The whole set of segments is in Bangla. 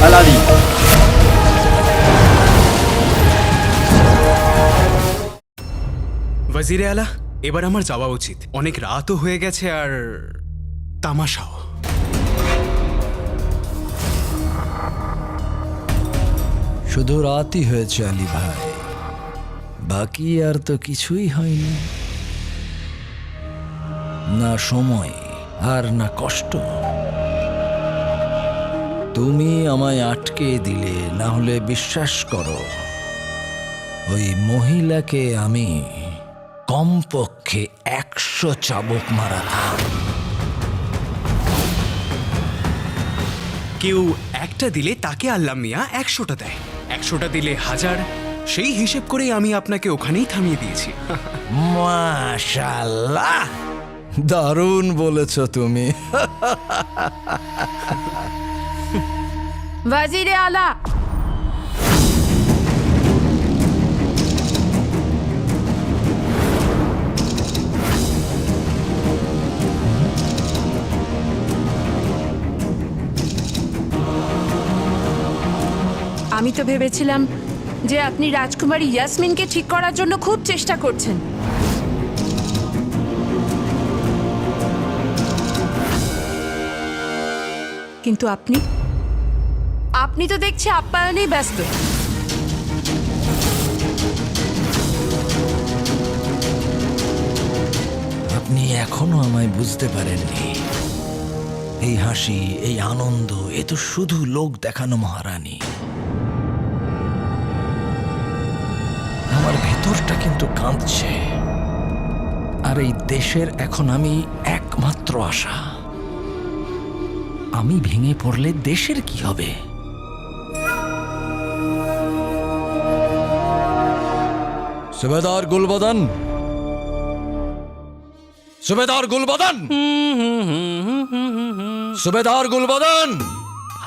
আলাদি। ওয়াজিরে আলা, এবার আমার যাওয়া উচিত। অনেক রাতও হয়ে গেছে আর তামাশাও। শুধু রাতই হয়েছে আলী ভাই, বাকি আর তো কিছুই হয়নি। না সময় আর না কষ্ট। তুমি আমায় আটকে দিলে, না হলে বিশ্বাস করো ওই মহিলাকে আমি কমপক্ষে 100 চাবুক মারাতাম। কেউ একটা দিলে তাকে আল্লাহ মিয়া 100টা দেয়, 100টা দিলে 1000। সেই হিসেব করেই আমি আপনাকে ওখানেই থামিয়ে দিয়েছি। মাশাআল্লাহ, দারুণ বলেছ তুমি। ওয়াজিরে আলা, আমি তো ভেবেছিলাম যে আপনি রাজকুমারী ইয়াসমিনকে ঠিক করার জন্য খুব চেষ্টা করছেন। কিন্তু আপনি তো দেখছি আপ্যায়নেই ব্যস্ত। আপনি এখনো আমায় বুঝতে পারেননি। এই হাসি, এই আনন্দ, এ তো শুধু লোক দেখানো মহারানী। আমার ভেতরটা কিন্তু কাঁদছে। আর এই দেশের এখন আমি একমাত্র আশা। আমি ভেঙে পড়লে দেশের কি হবে? সুবেদার গুলবদন, সুবেদার গুলবদন, সুবেদার গুলবদন।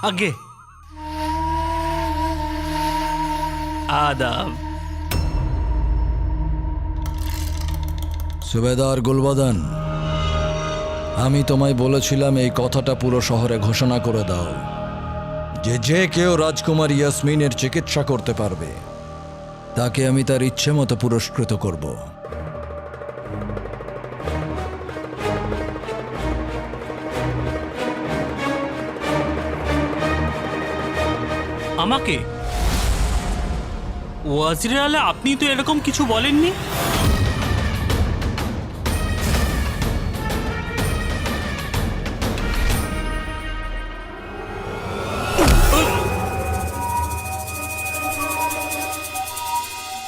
আগে আদাব। সুবেদার গুলবদন, আমি তোমায় বলেছিলাম এই কথাটা পুরো শহরে ঘোষণা করে দাও যে যে কেউ রাজকুমার ইয়াসমিনের চিকিৎসা করতে পারবে তাকে আমি তার ইচ্ছে মতো পুরস্কৃত করব। আমাকে? ওয়াজিরে আলা, আপনি তো এরকম কিছু বলেননি।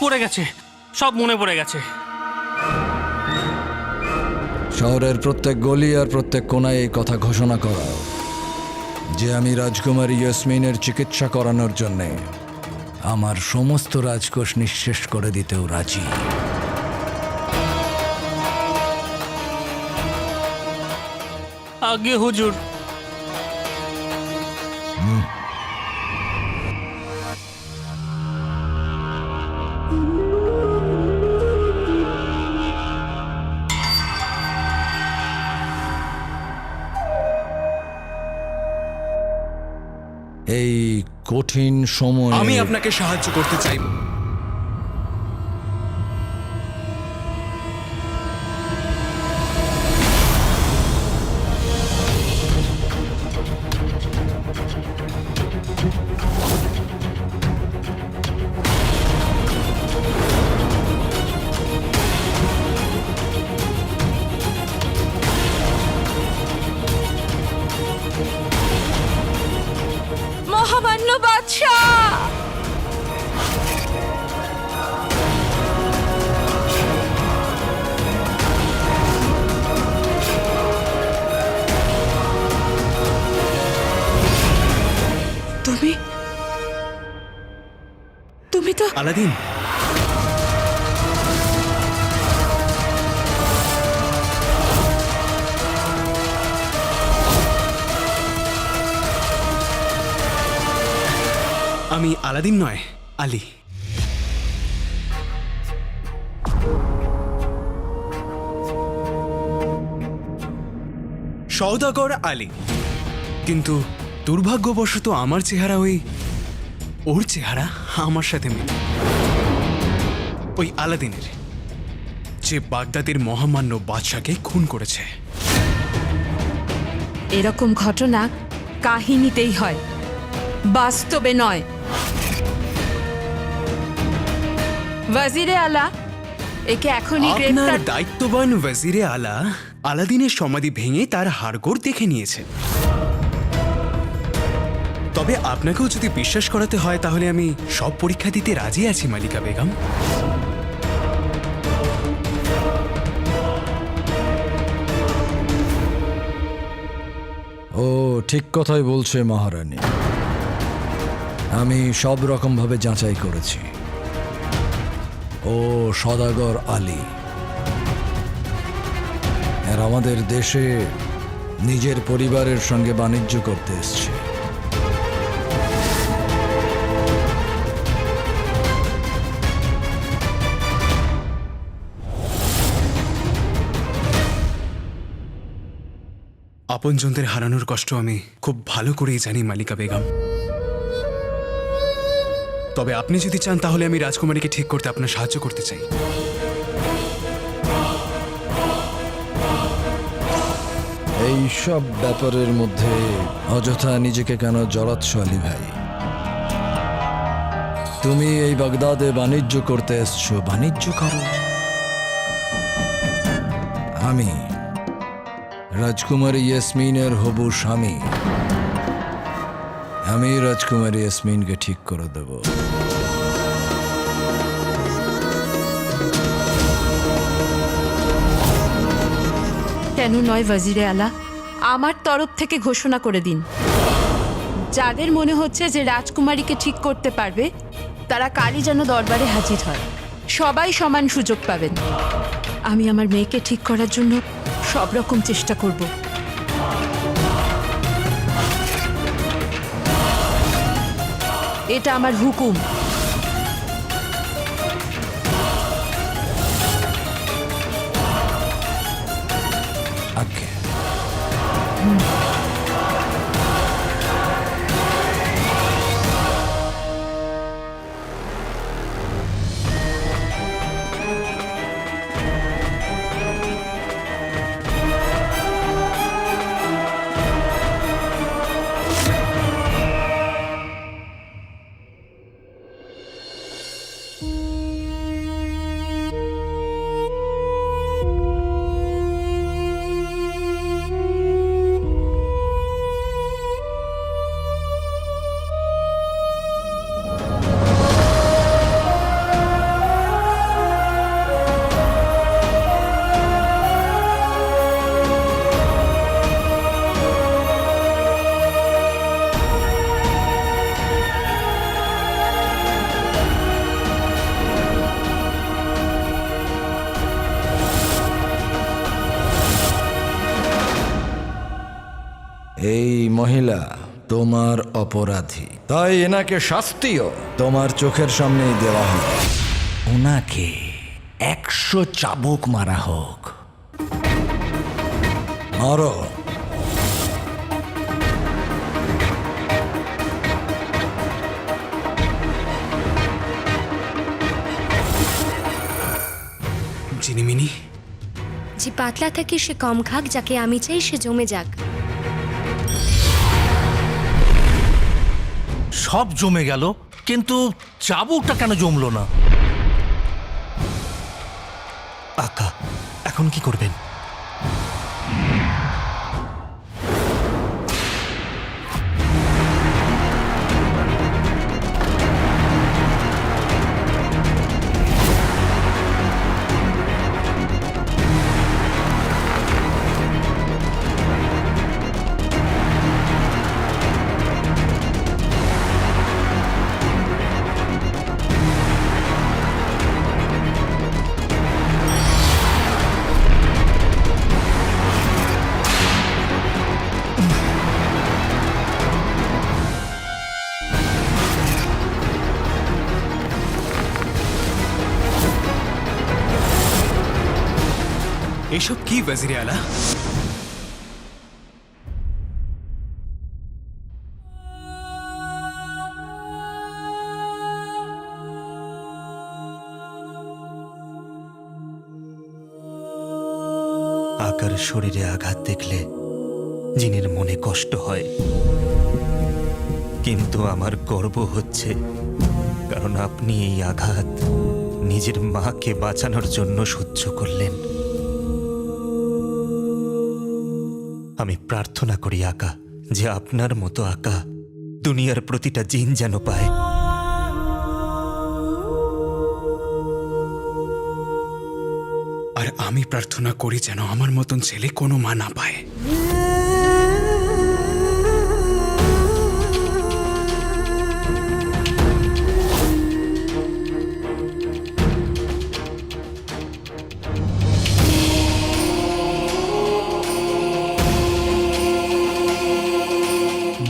পড়ে গেছে, সব মনে পড়ে গেছে। শহরের প্রত্যেক গলি আর প্রত্যেক কোনায় এই কথা ঘোষণা করা যে আমি রাজকুমারী ইয়াসমিনের চিকিৎসা করানোর জন্যে আমার সমস্ত রাজকোষ নিঃশেষ করে দিতেও রাজি। আগে হুজুর। এই কঠিন সময় আমি আপনাকে সাহায্য করতে চাইব। মহামান্য বাদশাহ, তুমি তো আলাদিন, আমি আলাদিন নয়, আলী। সওদাগর আলী, কিন্তু দুর্ভাগ্যবশত আমার চেহারা ওর চেহারা আমার সাথে মিলে। ওই আলাদিনের, যে বাগদাদের মহামান্য বাদশাকে খুন করেছে। এরকম ঘটনা কাহিনীতেই হয়, বাস্তবে নয়। ওয়াজিরে আলা, একে এখনই আপনার গ্রেফতার। দায়িত্ববান ওয়াজিরে আলা আলাদিনের সমাধি ভেঙে তার হাড়গোড় দেখে নিয়েছে। তবে আপনাকেও যদি বিশ্বাস করাতে হয় তাহলে আমি সব পরীক্ষা দিতে রাজি আছি মালিকা বেগম। ও ঠিক কথাই বলছে মহারানী। আমি সব রকমভাবে যাচাই করেছি। ও সদাগর আলী, আর আমাদের দেশে নিজের পরিবারের সঙ্গে বাণিজ্য করতে এসছে। আপনজনদের হারানোর কষ্ট আমি খুব ভালো করেই জানি মালিকা বেগম। তবে আপনি যদি চান তাহলে আমি রাজকুমারীকে ঠিক করতে আপনার সাহায্য করতে চাই। এই সব ব্যাপারের মধ্যে অযথা নিজেকে কেন জড়াচ্ছ আলী ভাই? তুমি এই বাগদাদে বাণিজ্য করতে এসছো, বাণিজ্য করো। আমি রাজকুমারী ইয়াসমিনের হবু স্বামী। আমি রাজকুমারী ইয়াসমিনকে ঠিক করে দেব। কেন নয় ওয়াজিরে আলা, আমার তরফ থেকে ঘোষণা করে দিন, যাদের মনে হচ্ছে যে রাজকুমারীকে ঠিক করতে পারবে তারা কালই যেন দরবারে হাজির হয়। সবাই সমান সুযোগ পাবেন। আমি আমার মেয়েকে ঠিক করার জন্য সব রকম চেষ্টা করব। এটা আমার হুকুম। আজ্ঞে। এই মহিলা তোমার অপরাধী, তাই এনাকে শাস্তিও তোমার চোখের সামনেই দেওয়া হবে। ওনাকে 100 চাবুক মারা হোক। মারো। জিনিমিনি, যে পাতলা থাকে সে কম খাক, যাকে আমি চাই সে জমে যাক। সব জমে গেল, কিন্তু চাবুকটা কেন জমলো না? আকা, এখন কি করবেন? এসব কি ওয়াজিরে আলা? শরীরে আঘাত দেখলে জিনের মনে কষ্ট হয়, কিন্তু আমার গর্ব হচ্ছে, কারণ আপনি এই আঘাত নিজের মাকে বাঁচানোর জন্য সহ্য করলেন। আমি প্রার্থনা করি আকা, যে আপনার মতো আকা দুনিয়ার প্রতিটা জিন যেন পায়। আর আমি প্রার্থনা করি যেন আমার মতন ছেলে কোনো মা না পায়।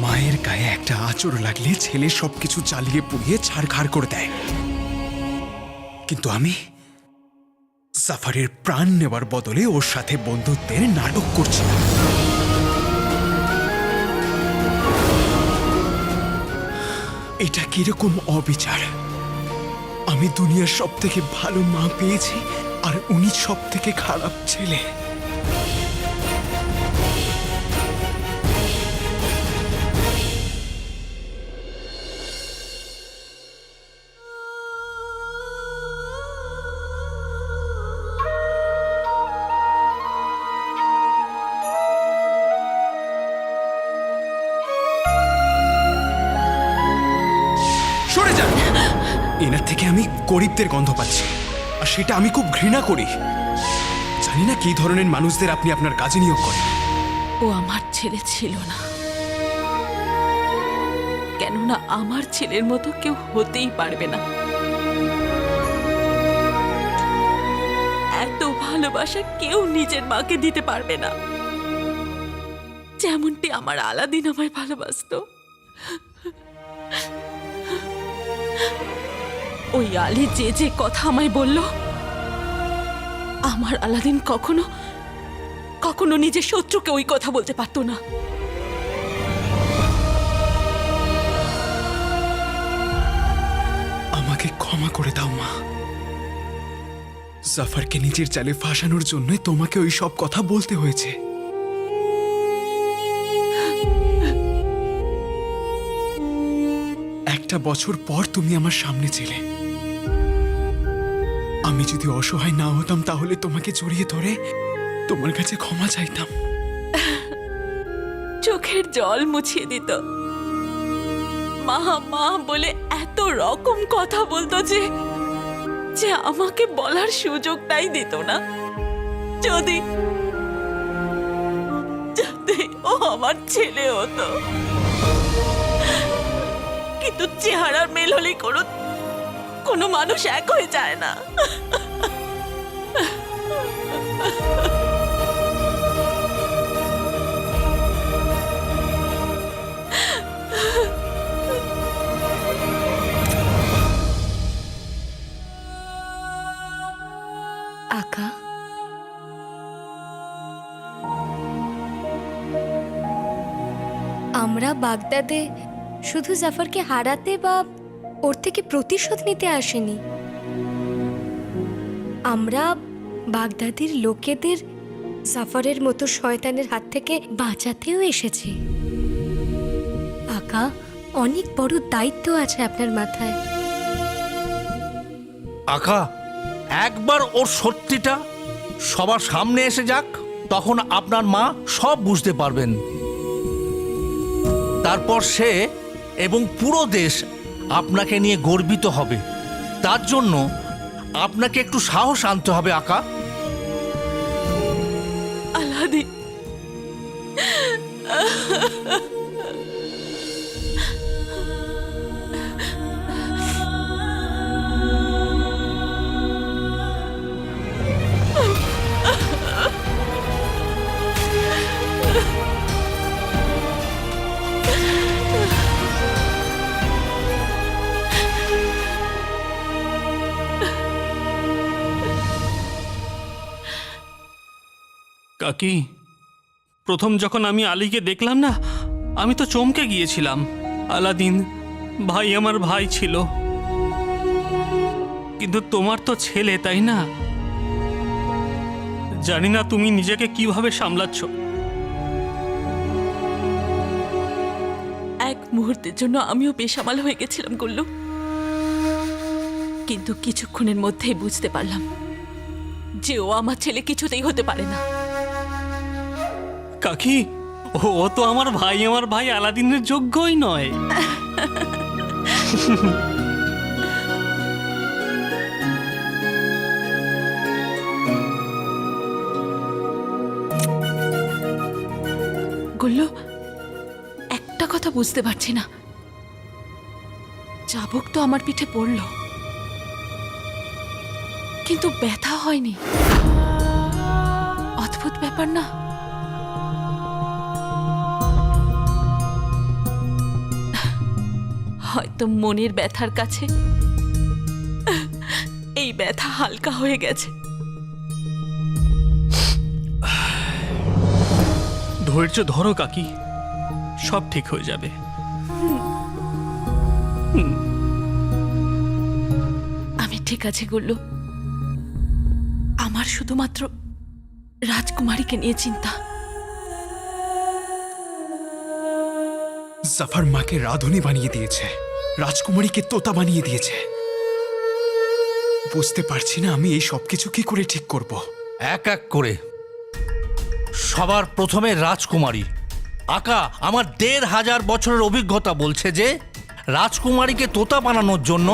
মায়ের গায়ে একটা আঁচড় লাগলে ছেলে সবকিছু চালিয়ে পুড়িয়ে ছাড়খাড় করে দেয়, কিন্তু আমি জাফরের প্রাণ নেবার বদলে ওর সাথে বন্ধুত্বের নাটক করছিলাম। এটা কিরকম অবিচার! আমি দুনিয়ার সব থেকে ভালো মা পেয়েছি, আর উনি সব থেকে খারাপ ছেলে। সরে যান! এনার থেকে আমি গরিবদের গন্ধ পাচ্ছি, আর সেটা আমি খুব ঘৃণা করি। জানি না কি ধরনের মানুষদের আপনি আপনার কাজে নিয়োগ করেন। ও আমার ছেলে ছিল না, কেননা আমার ছেলের মতো কেউ হতেই পারবে না। এত ভালোবাসা কেউ নিজের মাকে দিতে পারবে না, যেমনটি আমার আলাদিন আমায় ভালোবাসতো। ওই আলী যে যে কথা আমায় বলল, আমার আলাদিন কখনো কখনো নিজের শত্রুকে ওই কথা বলতে পারতো না। আমাকে ক্ষমা করে দাও মা। জাফরকে নিজের জালে ফাঁসানোর জন্য তোমাকে ওই সব কথা বলতে হয়েছে। একটা বছর পর তুমি আমার সামনে ছিলে। আমি যদি অসহায় না হতাম তাহলে তোমাকে জড়িয়ে ধরে তোমার কাছে ক্ষমা চাইতাম। চোখের জল মুছিয়ে দিত, মা মা বলে এত রকম কথা বলতো যে যে আমাকে বলার সুযোগটাই দিত না। যদি যদি ও আমার ছেলে হতো, কিন্তু চেহারার মেল হলেই কোনো মানুষ এক হয়ে যায় না। আকা, আমরা বাগদাদে শুধু জাফরকে হারাতে বা ওর থেকে প্রতিশোধ নিতে আসেনি। আমরা বাগদাদের লোকেদের জাফরের মতো শয়তানের হাত থেকে বাঁচাতেও এসেছি। আকা, অনেক বড় দায়িত্ব আছে আপনার মাথায়। আকা, একবার ওর সত্যিটা সবার সামনে এসে যাক, তখন আপনার মা সব বুঝতে পারবেন। তারপর সে এবং পুরো দেশ আপনাকে নিয়ে গর্বিত হবে। তার জন্য আপনাকে একটু সাহস আনতে হবে আকা। আলাদিন, কাকি, প্রথম যখন আমি আলীকে দেখলাম না, আমি তো চমকে গিয়েছিলাম। আলাদিন ভাই আমার ভাই ছিল, কিন্তু তোমার তো ছেলে, তাই না? জানি না তুমি নিজেকে কিভাবে সামলাচ্ছ। এক মুহূর্তের জন্য আমিও বেসামাল হয়ে গেছিলাম গুল্লু, কিন্তু কিছুক্ষণের মধ্যেই বুঝতে পারলাম যে ও আমার ছেলে কিছুতেই হতে পারে না। কাকি, ও তো আমার ভাই আলাদিনের যোগ্যই নয়। গুল্লু, একটা কথা বুঝতে পারছি না, চাবুক তো আমার পিঠে পড়ল, কিন্তু ব্যথা হয়নি। অদ্ভুত ব্যাপার না? হয়তো মনের ব্যথার কাছে এই ব্যথা হালকা হয়ে গেছে। ধৈর্য ধরো কাকি, সব ঠিক হয়ে যাবে। আমি ঠিক আছে গুল্লু, আমার শুধুমাত্র রাজকুমারীকে নিয়ে চিন্তা। জাফর মাকে রাধুনী বানিয়ে দিয়েছে, রাজকুমারীকে তোতা বানিয়ে দিয়েছে। বুঝতে পারছি না আমি এই সবকিছু কি করে ঠিক করব। এক এক করে সবার প্রথমে রাজকুমারী। আকা, আমার ১৫০০ বছরের অভিজ্ঞতা বলছে যে রাজকুমারীকে তোতা বানানোর জন্য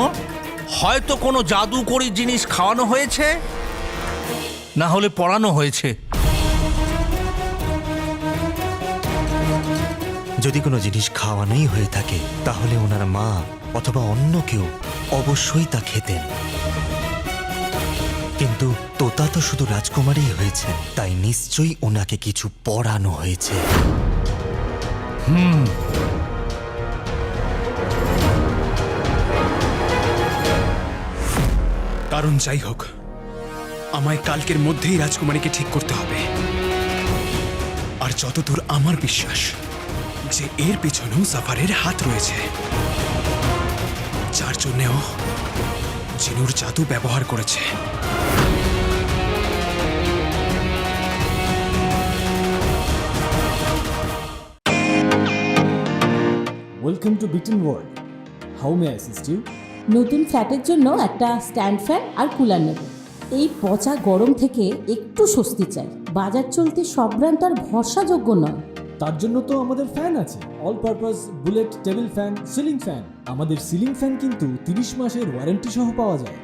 হয়তো কোনো জাদুকরী জিনিস খাওয়ানো হয়েছে, না হলে পড়ানো হয়েছে। যদি কোনো জিনিস খাওয়ানোই হয়ে থাকে তাহলে ওনার মা অথবা অন্য কেউ অবশ্যই তা খেতেন। কিন্তু তোতা তো শুধু রাজকুমারী হয়েছে, তাই নিশ্চয়ই ওনাকে কিছু পড়ানো হয়েছে। কারণ যাই হোক, আমায় কালকের মধ্যেই রাজকুমারীকে ঠিক করতে হবে। আর যতদূর আমার বিশ্বাস যে এর পিছনেও জাফরের হাত রয়েছে, যার জন্যেও জিনুর জাদু ব্যবহার করেছে। Welcome to bitten world. How may I assist you? নতুন ফ্ল্যাটের জন্য একটা স্ট্যান্ড ফ্যান আর কুলার নেব। এই পচা গরম থেকে একটু স্বস্তি চাই। বাজার চলতে সব ব্র্যান্ড আর ভরসাযোগ্য নয়। তার জন্য তো আমাদের ফ্যান আছে, all purpose bullet table fan, ceiling fan. আমাদের সিলিং ফ্যান কিন্তু 30 মাসের ওয়ারেন্টি সহ পাওয়া যায়।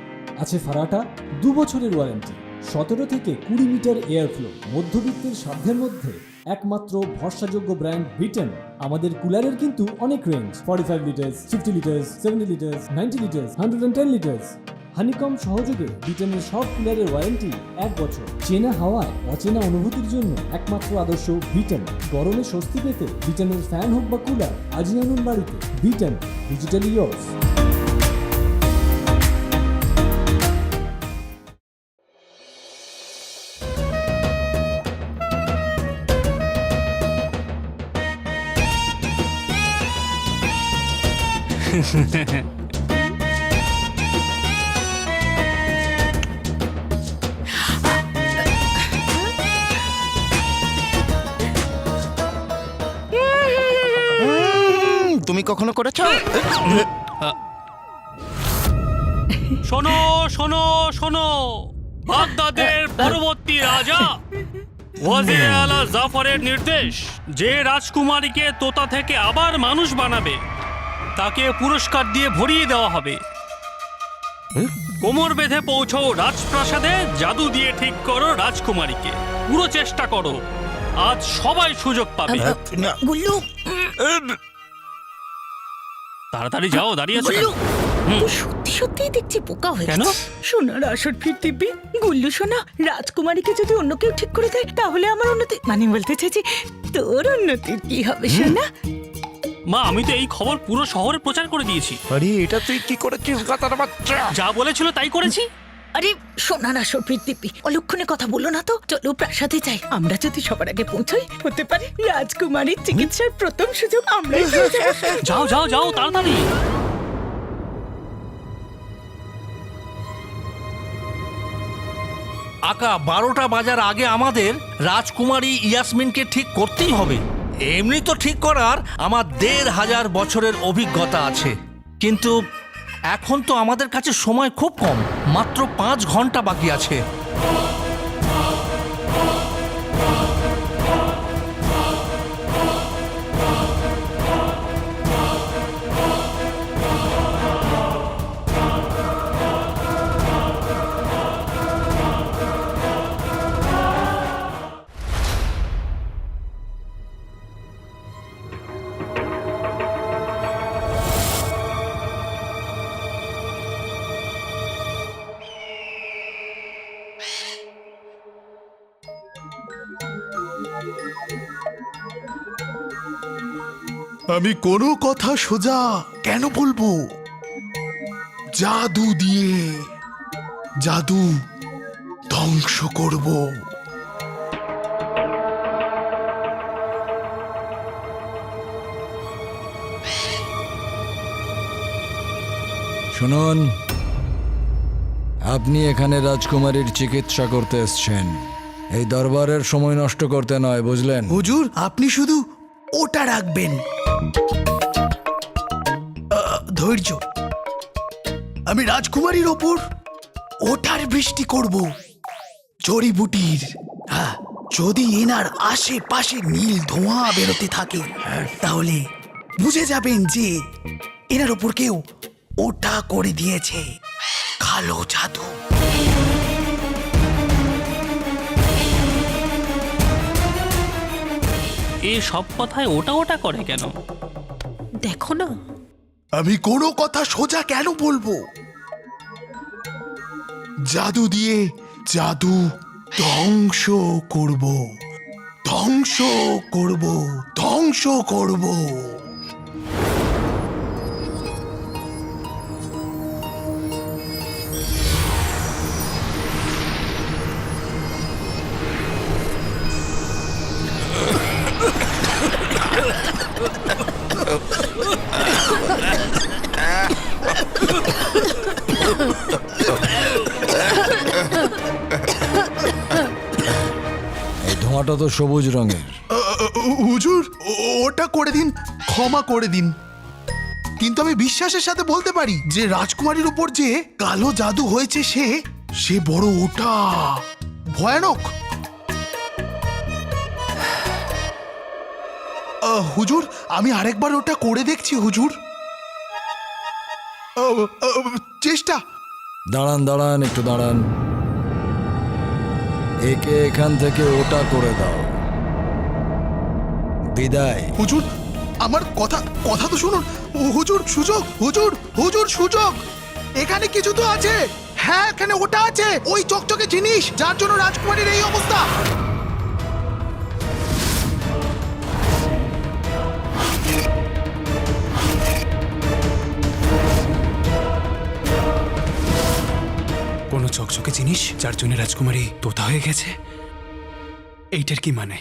আছে ফারাটা 2 বছরের ওয়ারেন্টি, 17 থেকে 20 মিটার এয়ার ফ্লো, মধ্যবিত্তের সাধ্যের মধ্যে একমাত্র ভরসাযোগ্য ব্র্যান্ড বিটেন। আমাদের কুলারের কিন্তু অনেক range, 45 litres, 50 litres, 70 litres, 90 litres, 110 litres. Honeycomb সহযোগে বিটেনের সব কুলারের ওয়ারেন্টি 1 বছর। চেনা হাওয়ায় অচেনা অনুভূতির জন্য একমাত্র আদর্শ বিটেন। গরমে স্বস্তি পেতে বিটেনের ফ্যান হোক বা কুলার, আজই আনুন বাড়িতে। Beaten, digitally years. তুমি কখনো করেছো? শোনো শোনো শোনো, বাগদাদের পরবর্তী রাজা ওয়াজির আলা জাফরের নির্দেশ, যে রাজকুমারীকে তোতা থেকে আবার মানুষ বানাবে তাকে পুরস্কার দিয়ে ভরিয়ে দেওয়া হবে। কোমর বেঁধে পৌঁছও রাজপ্রাসাদে, জাদু দিয়ে ঠিক করো রাজকুমারীকে। পুরো চেষ্টা করো, আজ সবাই সুযোগ পাবে। গুল্লু, তাড়াতাড়ি যাও, দাঁড়িয়ে আছো কেন? সত্যি সত্যি দেখছি বোকা হয়ে কেন? গেছে। সোনার আসর ফির দিবি গুল্লু সোনা, রাজকুমারীকে যদি অন্য কেউ ঠিক করে দেয় তাহলে আমার উন্নতি, মানে বলতে চাইছি তোর উন্নতির কি হবে সোনা? মা, আমি তো এই খবর পুরো শহরে প্রচার করে দিয়েছি। আরে এটা তুই কি করেছিস গাতার বাচ্চা? যা বলেছিল তাই করেছি। আরে সোনার আসর ফির দিবি অলক্ষণে কথা বলো না তো। চলো প্রাসাদে যাই, আমরা যদি সবার আগে পৌঁছই হতে পারে রাজকুমারীর চিকিৎসার প্রথম সুযোগ আমরাই পেয়ে যাবো। যাও যাও যাও, তাড়াতাড়ি। আকা 12টা বাজার আগে আমাদের রাজকুমারী ইয়াসমিনকে ঠিক করতেই হবে। এমনি তো ঠিক করার আমার 1500 বছরের অভিজ্ঞতা আছে, কিন্তু এখন তো আমাদের কাছে সময় খুব কম, মাত্র 5 ঘন্টা বাকি আছে। আমি কোনো কথা সোজা কেন বলবো? জাদু দিয়ে জাদু ধ্বংস করব। শুনুন, আপনি এখানে রাজকুমারীর চিকিৎসা করতে এসেছেন, এই দরবারের সময় নষ্ট করতে নয়, বুঝলেন? হুজুর, আপনি শুধু ওটা রাখবেন। ধৈর্য। আমি রাজকুমারীর ওপর ওটার বৃষ্টি করব, জড়িবুটির। হ্যাঁ, যদি এনার আশেপাশে নীল ধোঁয়া বেরোতে থাকে তাহলে বুঝে যাবেন যে এনার ওপর কেউ ওটা করে দিয়েছে, কালো জাদু। এই সব কথায় ওটা ওটা করে কেন? দেখো না, আমি কোনো কথা সোজা কেন বলবো? জাদু দিয়ে জাদু ধ্বংস করব, ধ্বংস করব, ধ্বংস করব। এই ধোঁয়াটা তো সবুজ রঙের। হুজুর, ওটা করে দিন, ক্ষমা করে দিন। কিন্তু আমি বিশ্বাসের সাথে বলতে পারি যে রাজকুমারীর উপর যে কালো জাদু হয়েছে সে বড় ওটা ভয়ানক। হুজুর, আমি আরেকবার ওটা করে দেখছি হুজুর। চেষ্টা। দাঁড়ান দাঁড়ান, একটু দাঁড়ান। একে এখান থেকে ওটা করে দাও। বিদায়। হুজুর, আমার কথা তো শুনুন। হুজুর, সুযোগ। হুজুর, হুজুর, সুযোগ। এখানে কিছু তো আছে। হ্যাঁ, এখানে ওটা আছে, ওই চকচকে জিনিস যার জন্য রাজকুমারীর এই অবস্থা। কোনো চকচকে জিনিস যার জন্য রাজকুমারী তোতা হয়ে গেছে? এইটার কি মানে?